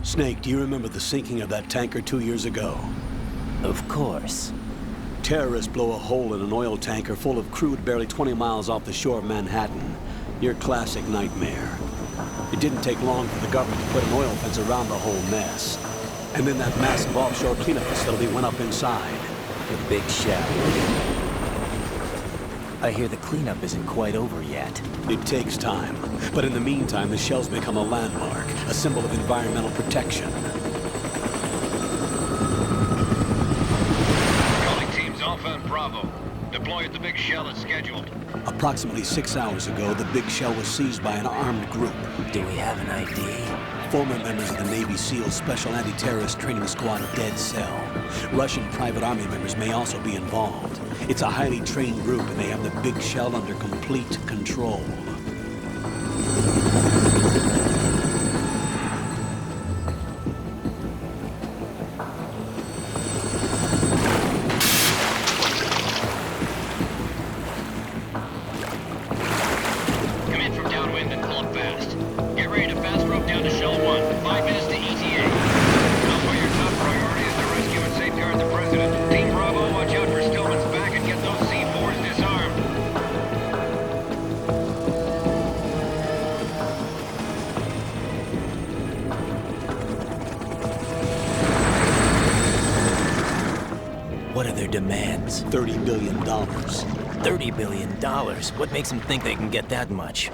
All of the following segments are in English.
Snake, do you remember the sinking of that tanker 2 years ago? Of course. Terrorists blow a hole in an oil tanker full of crude barely 20 miles off the shore of Manhattan. Your classic nightmare. It didn't take long for the government to put an oil fence around the whole mess. And then that massive offshore cleanup facility went up inside. The big shell. I hear the cleanup isn't quite over yet. It takes time. But in the meantime, the shell's become a landmark, a symbol of environmental protection. Calling teams Alpha and Bravo. Deploy at the big shell as scheduled. Approximately 6 hours ago, the big shell was seized by an armed group. Do we have an ID? Former members of the Navy SEAL Special Anti-Terrorist Training Squad Dead Cell. Russian private army members may also be involved. It's a highly trained group, and they have the big shell under complete control. Come in from downwind and pull up fast. Get ready to fast rope down to Shell 1. 5 minutes to ETA. Alpha, your top priority is to rescue and safeguard the President. Team Bravo, watch out for Stillman's back and get those C4s disarmed. What are their demands? $30 billion. $30 billion? What makes them think they can get that much?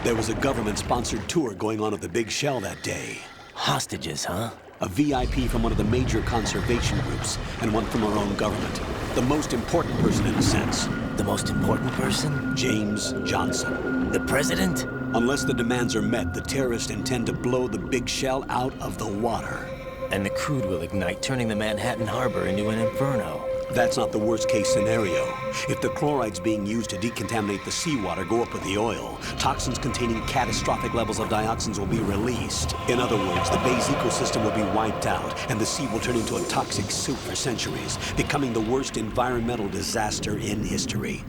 There was a government-sponsored tour going on at the big shell that day. Hostages, huh? A VIP from one of the major conservation groups, and one from our own government. The most important person in a sense. The most important person? James Johnson. The president? Unless the demands are met, the terrorists intend to blow the big shell out of the water. And the crude will ignite, turning the Manhattan Harbor into an inferno. That's not the worst-case scenario. If the chlorides being used to decontaminate the seawater go up with the oil, toxins containing catastrophic levels of dioxins will be released. In other words, the bay's ecosystem will be wiped out, and the sea will turn into a toxic soup for centuries, becoming the worst environmental disaster in history.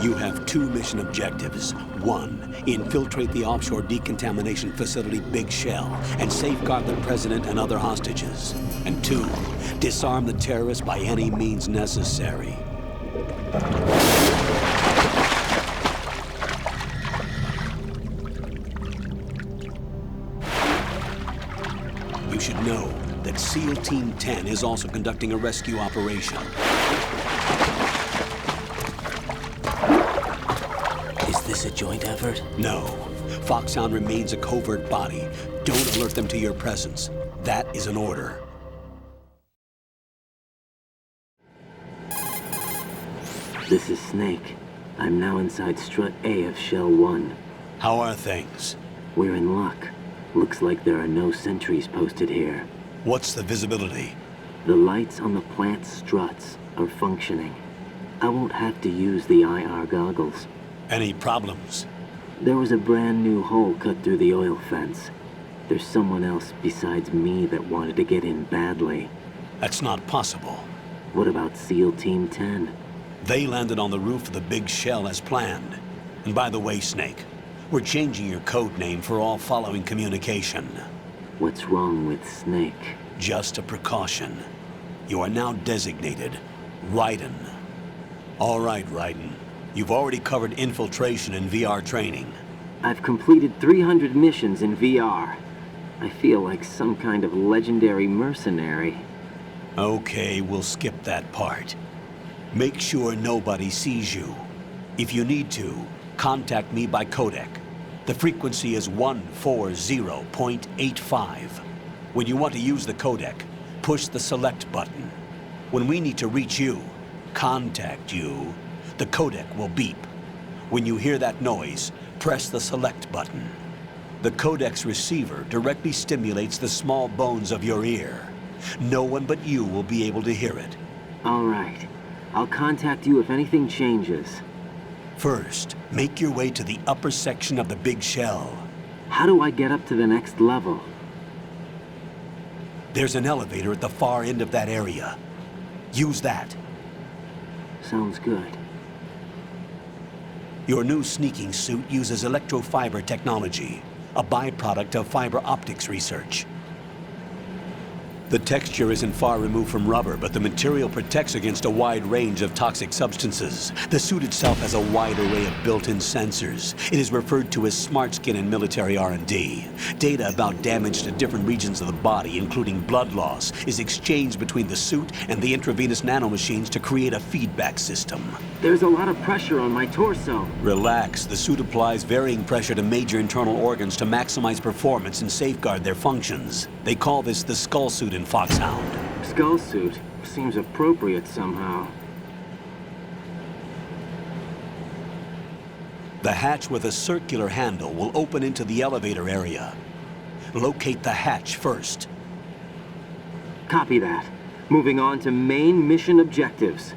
You have 2 mission objectives. 1, infiltrate the offshore decontamination facility Big Shell and safeguard the president and other hostages. And 2, disarm the terrorists by any means necessary. You should know that SEAL Team 10 is also conducting a rescue operation. Is this a joint effort? No. Foxhound remains a covert body. Don't alert them to your presence. That is an order. This is Snake. I'm now inside Strut A of Shell 1. How are things? We're in luck. Looks like there are no sentries posted here. What's the visibility? The lights on the plant's struts are functioning. I won't have to use the IR goggles. Any problems? There was a brand new hole cut through the oil fence. There's someone else besides me that wanted to get in badly. That's not possible. What about SEAL Team 10? They landed on the roof of the Big Shell as planned. And by the way, Snake, we're changing your code name for all following communication. What's wrong with Snake? Just a precaution. You are now designated Raiden. All right, Raiden. You've already covered infiltration and VR training. I've completed 300 missions in VR. I feel like some kind of legendary mercenary. Okay, we'll skip that part. Make sure nobody sees you. If you need to, contact me by codec. The frequency is 140.85. When you want to use the codec, push the select button. When we need to reach you, contact you, the codec will beep. When you hear that noise, press the select button. The codec's receiver directly stimulates the small bones of your ear. No one but you will be able to hear it. All right. I'll contact you if anything changes. First, make your way to the upper section of the Big Shell. How do I get up to the next level? There's an elevator at the far end of that area. Use that. Sounds good. Your new sneaking suit uses electrofiber technology. a byproduct of fiber optics research. The texture isn't far removed from rubber, but the material protects against a wide range of toxic substances. The suit itself has a wide array of built-in sensors. It is referred to as smart skin in military R&D. Data about damage to different regions of the body, including blood loss, is exchanged between the suit and the intravenous nanomachines to create a feedback system. There's a lot of pressure on my torso. Relax. The suit applies varying pressure to major internal organs to maximize performance and safeguard their functions. They call this the skull suit in Foxhound. Skull suit seems appropriate somehow. The hatch with a circular handle will open into the elevator area. Locate the hatch first. Copy that. Moving on to main mission objectives.